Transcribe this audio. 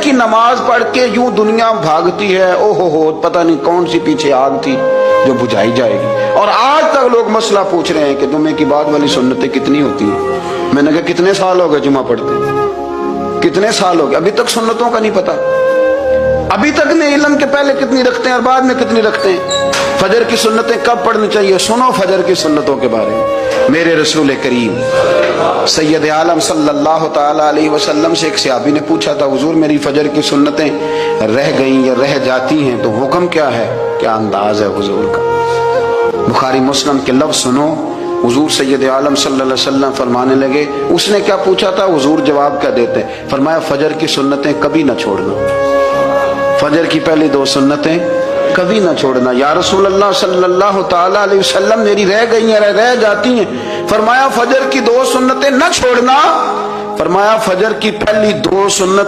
کی نماز پڑھ کے یوں دنیا بھاگتی ہے، او ہو پتہ نہیں کون سی پیچھے آگ تھی جو بجھائی جائے گی۔ اور آج تک لوگ مسئلہ پوچھ رہے ہیں کہ جمعے کی بعد والی سنتیں کتنی ہوتی ہیں۔ میں نے کہا کتنے سال ہو گئے جمعہ پڑھتے ہیں، کتنے سال ہو گئے، ابھی تک سنتوں کا نہیں پتا، ابھی تک نہیں علم کے پہلے کتنی رکھتے ہیں اور بعد میں کتنی رکھتے ہیں۔ فجر کی سنتیں کب پڑھنی چاہیے، سنو فجر کی سنتوں کے بارے میں۔ میرے رسول کریم سید عالم صلی اللہ تعالی علیہ وسلم سے ایک صحابی نے پوچھا تھا، حضور میری فجر کی سنتیں رہ گئیں یا رہ جاتی ہیں تو حکم کیا ہے، کیا انداز ہے حضور کا۔ بخاری مسلم کے لفظ سنو، حضور سید عالم صلی اللہ علیہ وسلم فرمانے لگے، اس نے کیا پوچھا تھا، حضور جواب کیا دیتے، فرمایا فجر کی سنتیں کبھی نہ چھوڑنا، فجر کی پہلی 2 سنتیں کبھی نہ چھوڑنا۔ یا رسول اللہ صلی اللہ تعالی علیہ وسلم میری رہ گئی ہیں، رہ جاتی ہیں، فرمایا فجر کی 2 سنتیں نہ چھوڑنا، فرمایا فجر کی پہلی 2 سنتیں